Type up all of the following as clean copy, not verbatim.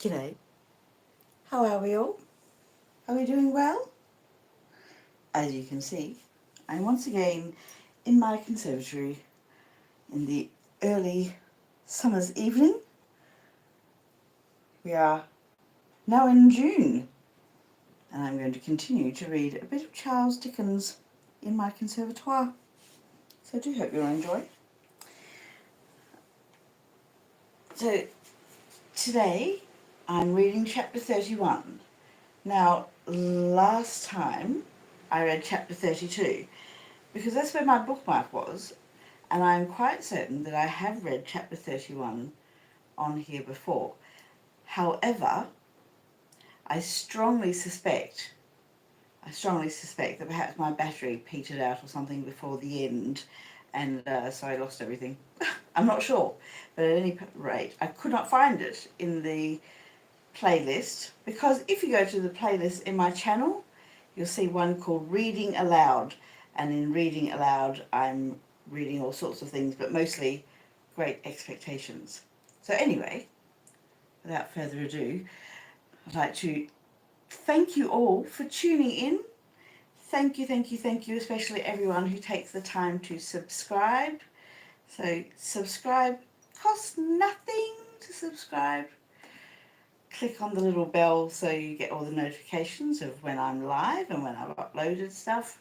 G'day. How are we all? Are we doing well? As you can see, I'm once again in my conservatory in the early summer's evening. We are now in June, and I'm going to continue to read a bit of Charles Dickens in my conservatoire. So I do hope you'll enjoy. So today I'm reading chapter 31. Now, last time I read chapter 32 because that's where my bookmark was, and I'm quite certain that I have read chapter 31 on here before. However, I strongly suspect that perhaps my battery petered out or something before the end, and so I lost everything. I'm not sure, but at any rate, I could not find it in the playlist, because if you go to the playlist in my channel, you'll see one called Reading Aloud, and in Reading Aloud I'm reading all sorts of things, but mostly Great Expectations. So anyway, without further ado, I'd like to thank you all for tuning in. Thank you, especially everyone who takes the time to subscribe. So subscribe costs nothing to subscribe. Click on the little bell so you get all the notifications of when I'm live and when I've uploaded stuff.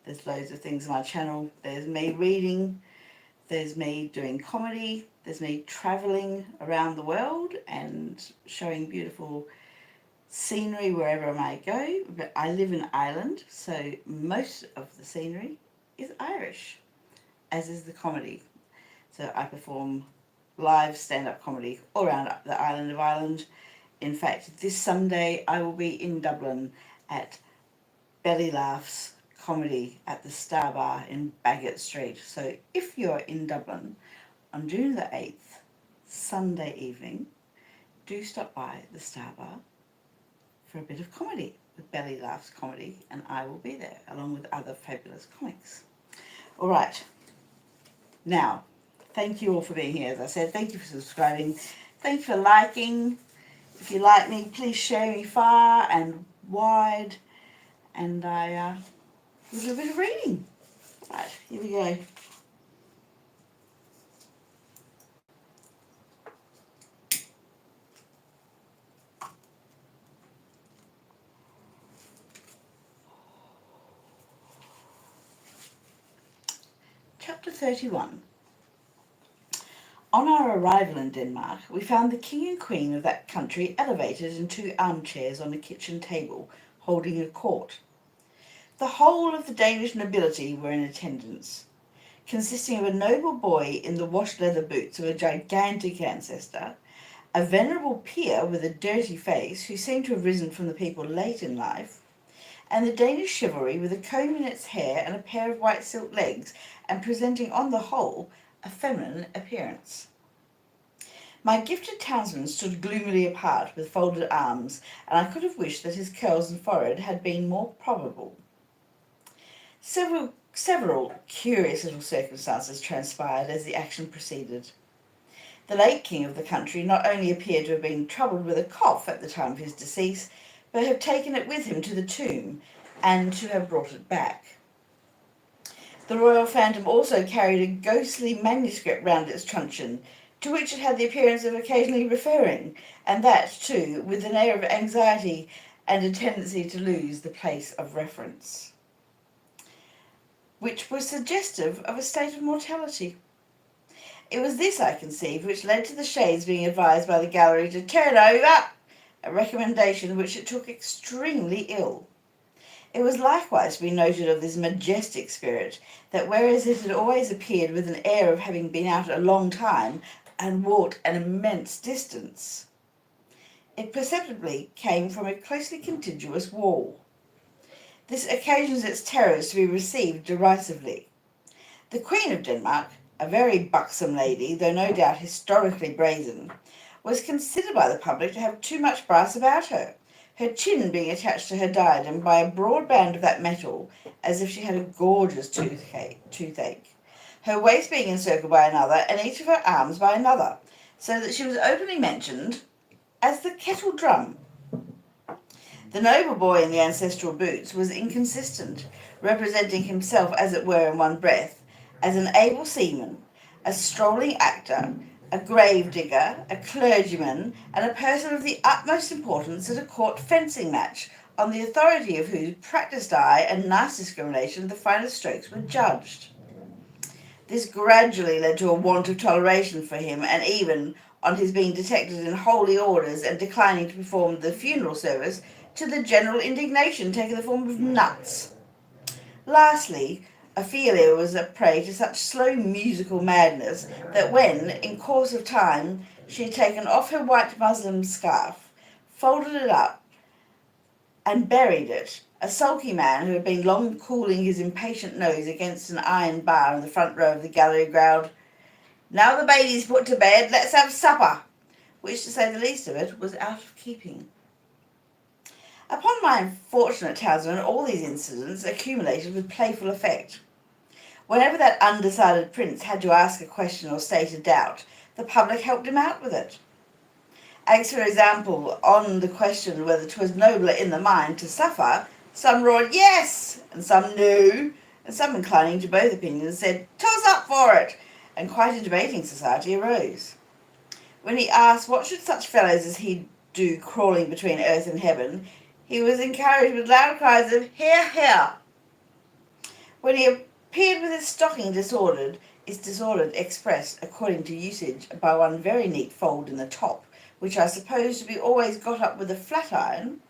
There's loads of things on my channel. There's me reading, there's me doing comedy, there's me travelling around the world and showing beautiful scenery wherever I might go. But I live in Ireland, so most of the scenery is Irish, as is the comedy. So I perform live stand-up comedy all around the island of Ireland. In fact, this Sunday I will be in Dublin at Belly Laughs Comedy at the Star Bar in Baggot Street. So if you're in Dublin on June the 8th, Sunday evening, do stop by the Star Bar for a bit of comedy with Belly Laughs Comedy, and I will be there along with other fabulous comics. All right. Now, thank you all for being here. As I said, thank you for subscribing. Thank you for liking. If you like me, please share me far and wide. And I will do a bit of reading. Right, here we go. Chapter 31. On our arrival in Denmark, we found the king and queen of that country elevated in 2 armchairs on a kitchen table, holding a court. The whole of the Danish nobility were in attendance, consisting of a noble boy in the washed leather boots of a gigantic ancestor, a venerable peer with a dirty face who seemed to have risen from the people late in life, and the Danish chivalry with a comb in its hair and a pair of white silk legs, and presenting on the whole a feminine appearance. My gifted townsman stood gloomily apart with folded arms, and I could have wished that his curls and forehead had been more probable. Several curious little circumstances transpired as the action proceeded. The late king of the country not only appeared to have been troubled with a cough at the time of his decease, but have taken it with him to the tomb, and to have brought it back. The royal phantom also carried a ghostly manuscript round its truncheon, to which it had the appearance of occasionally referring, and that, too, with an air of anxiety and a tendency to lose the place of reference, which was suggestive of a state of mortality. It was this, I conceived, which led to the shades being advised by the gallery to turn over, a recommendation which it took extremely ill. It was likewise to be noted of this majestic spirit, that whereas it had always appeared with an air of having been out a long time, and walked an immense distance, it perceptibly came from a closely contiguous wall. This occasions its terrors to be received derisively. The Queen of Denmark, a very buxom lady, though no doubt historically brazen, was considered by the public to have too much brass about her, her chin being attached to her diadem by a broad band of that metal, as if she had a gorgeous toothache, her waist being encircled by another, and each of her arms by another, so that she was openly mentioned as the kettle drum. The noble boy in the ancestral boots was inconsistent, representing himself, as it were, in one breath, as an able seaman, a strolling actor, a grave digger, a clergyman, and a person of the utmost importance at a court fencing match, on the authority of whose practised eye and nice discrimination the finest strokes were judged. This gradually led to a want of toleration for him, and even on his being detected in holy orders and declining to perform the funeral service, to the general indignation taking the form of nuts. Lastly, Ophelia was a prey to such slow musical madness that when, in course of time, she had taken off her white muslin scarf, folded it up, and buried it, a sulky man who had been long cooling his impatient nose against an iron bar in the front row of the gallery growled, "Now the baby's put to bed, let's have supper," which, to say the least of it, was out of keeping. Upon my unfortunate townsman all these incidents accumulated with playful effect. Whenever that undecided prince had to ask a question or state a doubt, the public helped him out with it. As for example, on the question whether 'twas nobler in the mind to suffer, some roared yes, and some no, and some, inclining to both opinions, said toss up for it, and quite a debating society arose. When he asked what should such fellows as he do crawling between earth and heaven, he was encouraged with loud cries of hear, hear. When he appeared with his stocking disordered, its disorder expressed, according to usage, by one very neat fold in the top, which I suppose to be always got up with a flat iron,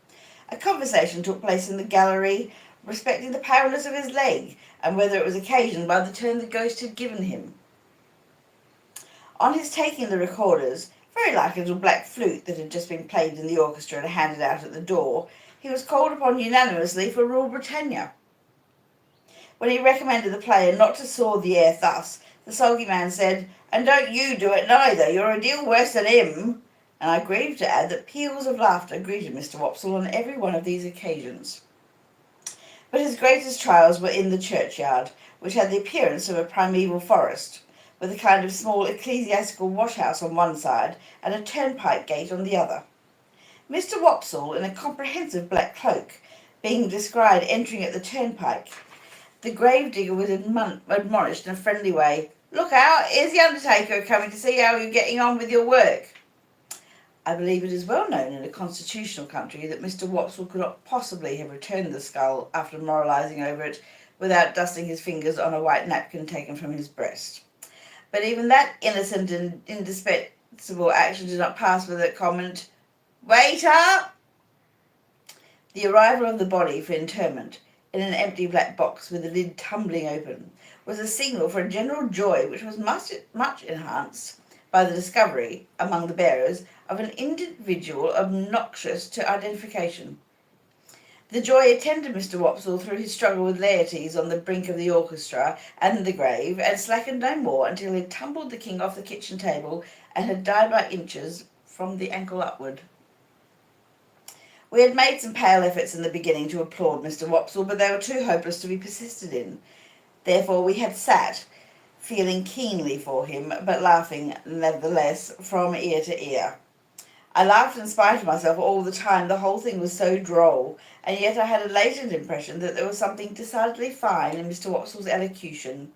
a conversation took place in the gallery respecting the paleness of his leg, and whether it was occasioned by the turn the ghost had given him. On his taking the recorders, very like a little black flute that had just been played in the orchestra and handed out at the door, he was called upon unanimously for Rule Britannia. When he recommended the player not to saw the air thus, the sulky man said, "And don't you do it neither, you're a deal worse than him," and I grieve to add that peals of laughter greeted Mr. Wopsle on every one of these occasions. But his greatest trials were in the churchyard, which had the appearance of a primeval forest, with a kind of small ecclesiastical wash-house on one side and a turnpike gate on the other. Mr. Wopsle, in a comprehensive black cloak, being descried entering at the turnpike, the grave digger was admonished in a friendly way, "Look out, here's the undertaker coming to see how you're getting on with your work." I believe it is well known in a constitutional country that Mr. Wopsle could not possibly have returned the skull after moralising over it without dusting his fingers on a white napkin taken from his breast. But even that innocent and indispensable action did not pass without comment, "Waiter!" The arrival of the body for interment, in an empty black box with the lid tumbling open, was a signal for a general joy which was much enhanced by the discovery, among the bearers, of an individual obnoxious to identification. The joy attended Mr. Wopsle through his struggle with Laertes on the brink of the orchestra and the grave, and slackened no more until he had tumbled the king off the kitchen table and had died by inches from the ankle upward. We had made some pale efforts in the beginning to applaud Mr. Wopsle, but they were too hopeless to be persisted in. Therefore we had sat, feeling keenly for him, but laughing, nevertheless, from ear to ear. I laughed in spite of myself all the time, the whole thing was so droll, and yet I had a latent impression that there was something decidedly fine in Mr. Wopsle's elocution.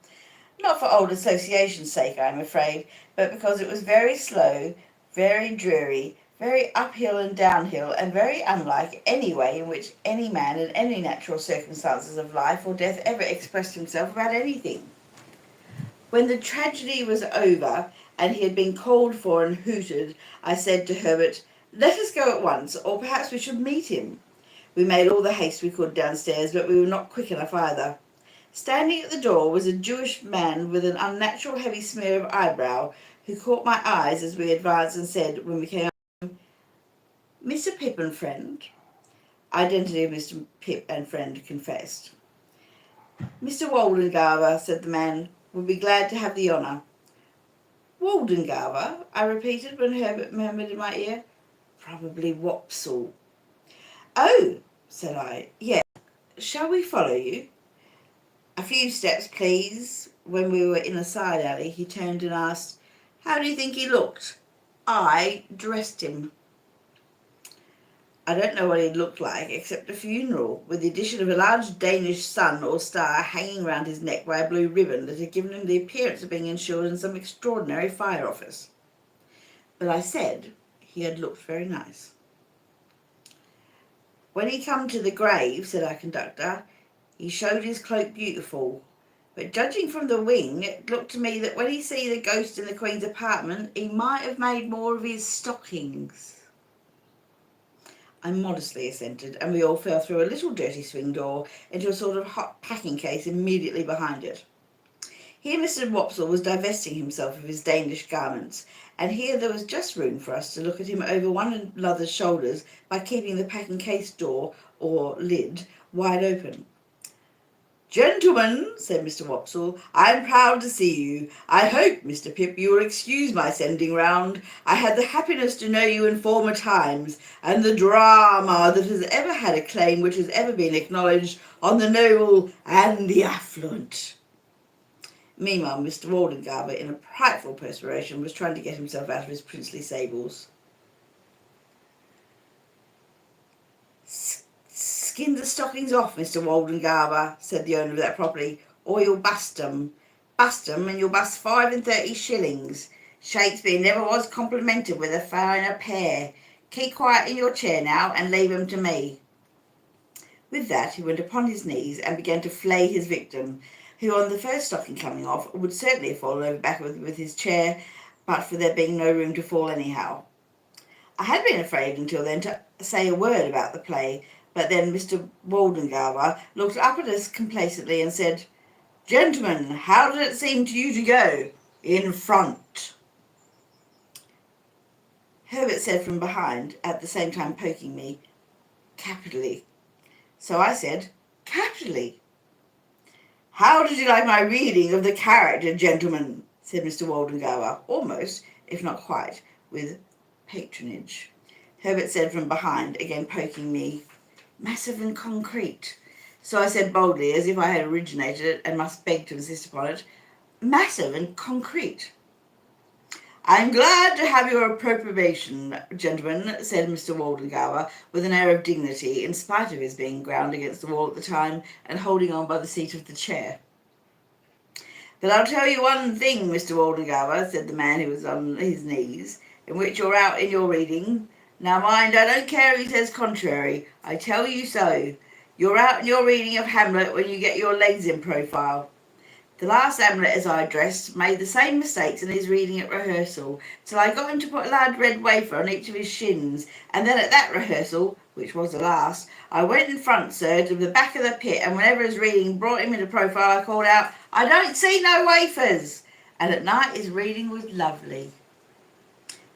Not for old association's sake, I am afraid, but because it was very slow, very dreary, very uphill and downhill, and very unlike any way in which any man in any natural circumstances of life or death ever expressed himself about anything. When the tragedy was over, and he had been called for and hooted, I said to Herbert, "Let us go at once, or perhaps we should meet him." We made all the haste we could downstairs, but we were not quick enough either. Standing at the door was a Jewish man with an unnatural heavy smear of eyebrow, who caught my eyes as we advanced and said, when we came up, "Mr. Pip and friend." Identity of Mr. Pip and friend confessed. "Mr. Waldengarver," said the man, "would be glad to have the honour." "Waldengarver?" I repeated when Herbert murmured in my ear, "Probably Wopsle." "Oh," said I, "yes. Shall we follow you?" "A few steps, please." When we were in a side alley, he turned and asked, "How do you think he looked?" I dressed him. I don't know what he'd looked like except a funeral, with the addition of a large Danish sun or star hanging round his neck by a blue ribbon that had given him the appearance of being insured in some extraordinary fire office. But I said he had looked very nice. When he come to the grave, said our conductor, he showed his cloak beautiful, but judging from the wing, it looked to me that when he see the ghost in the Queen's apartment, he might have made more of his stockings. I modestly assented, and we all fell through a little dirty swing door into a sort of hot packing case immediately behind it. Here Mr. Wopsle was divesting himself of his Danish garments, and here there was just room for us to look at him over one another's shoulders by keeping the packing case door, or lid, wide open. "Gentlemen," said Mr. Wopsle, "I am proud to see you. I hope, Mr. Pip, you will excuse my sending round. I had the happiness to know you in former times, and the drama that has ever had a claim which has ever been acknowledged on the noble and the affluent." Meanwhile, Mr. Waldengarver, in a frightful perspiration, was trying to get himself out of his princely sables. "Skin the stockings off, Mr. Waldengarver," said the owner of that property, "or you'll bust 'em. Bust 'em, and you'll bust 35 shillings. Shakespeare never was complimented with a finer pair. Keep quiet in your chair now, and leave 'em to me." With that he went upon his knees and began to flay his victim, who on the first stocking coming off would certainly have fallen over backward with his chair, but for there being no room to fall anyhow. I had been afraid until then to say a word about the play, but then Mr. Waldengarver looked up at us complacently and said, "Gentlemen, how did it seem to you to go? In front." Herbert said from behind, at the same time poking me, "Capitally." So I said, "Capitally." "How did you like my reading of the character, gentlemen?" said Mr. Waldengarver, almost, if not quite, with patronage. Herbert said from behind, again poking me, "Massive and concrete." So I said boldly, as if I had originated it and must beg to insist upon it, "Massive and concrete." "I am glad to have your approbation, gentlemen," said Mr. Waldengarver, with an air of dignity, in spite of his being ground against the wall at the time and holding on by the seat of the chair. "But I'll tell you one thing, Mr. Waldengarver," said the man who was on his knees, "in which you're out in your reading. Now mind, I don't care if he says contrary. I tell you so. You're out in your reading of Hamlet when you get your legs in profile. The last Hamlet as I addressed made the same mistakes in his reading at rehearsal, till I got him to put a large red wafer on each of his shins, and then at that rehearsal, which was the last, I went in front, sir, to the back of the pit, and whenever his reading brought him into profile, I called out, 'I don't see no wafers!' And at night his reading was lovely."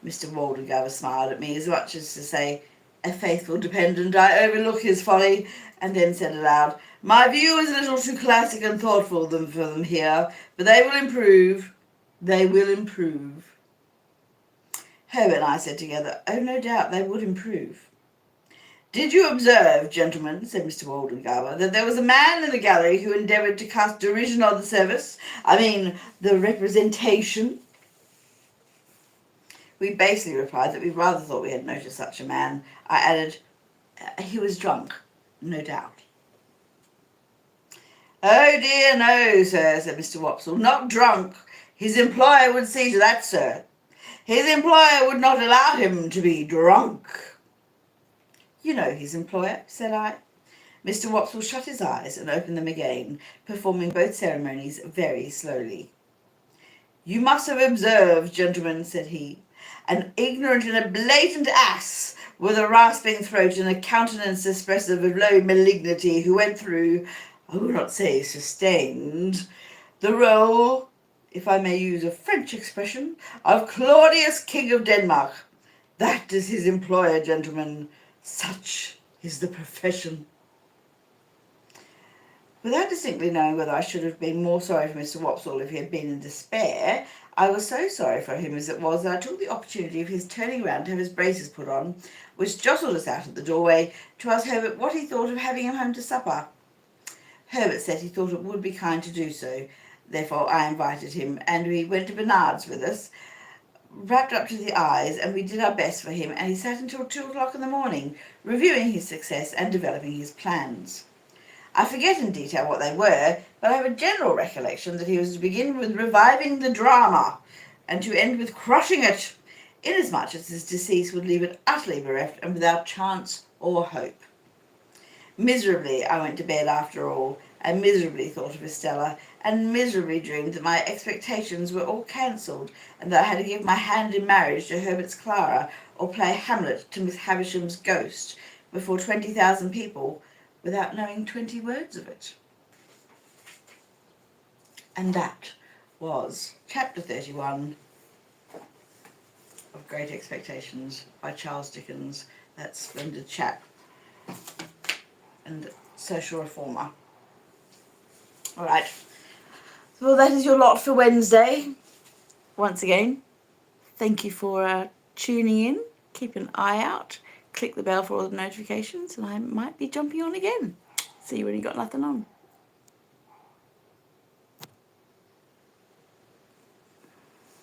Mr. Waldengarver smiled at me, as much as to say, "A faithful dependent, I overlook his folly," and then said aloud, "My view is a little too classic and thoughtful for them here, but they will improve. They will improve." Herbert and I said together, "Oh, no doubt they would improve." "Did you observe, gentlemen," said Mr. Waldengarver, "that there was a man in the gallery who endeavoured to cast derision on the service? I mean, the representation?" We basically replied that we rather thought we had noticed such a man. I added, "He was drunk, no doubt." "Oh dear no, sir," said Mr. Wopsle, "not drunk. His employer would see to that, sir. His employer would not allow him to be drunk." "You know his employer," said I. Mr. Wopsle shut his eyes and opened them again, performing both ceremonies very slowly. "You must have observed, gentlemen," said he, "an ignorant and a blatant ass, with a rasping throat and a countenance expressive of low malignity, who went through, I will not say sustained, the rôle, if I may use a French expression, of Claudius, King of Denmark. That is his employer, gentlemen. Such is the profession." Without distinctly knowing whether I should have been more sorry for Mr. Wopsle if he had been in despair, I was so sorry for him as it was that I took the opportunity of his turning round to have his braces put on, which jostled us out at the doorway, to ask Herbert what he thought of having him home to supper. Herbert said he thought it would be kind to do so, therefore I invited him, and we went to Bernard's with us, wrapped up to the eyes, and we did our best for him, and he sat until 2 o'clock in the morning, reviewing his success and developing his plans. I forget in detail what they were, but I have a general recollection that he was to begin with reviving the drama, and to end with crushing it, inasmuch as his decease would leave it utterly bereft and without chance or hope. Miserably I went to bed after all, and miserably thought of Estella, and miserably dreamed that my expectations were all cancelled, and that I had to give my hand in marriage to Herbert's Clara, or play Hamlet to Miss Havisham's ghost, before 20,000 people, without knowing 20 words of it. And that was chapter 31 of Great Expectations by Charles Dickens, that splendid chap and social reformer. Alright, well, that is your lot for Wednesday. Once again, thank you for tuning in. Keep an eye out. Click the bell for all the notifications, and I might be jumping on again. See you when you got nothing on.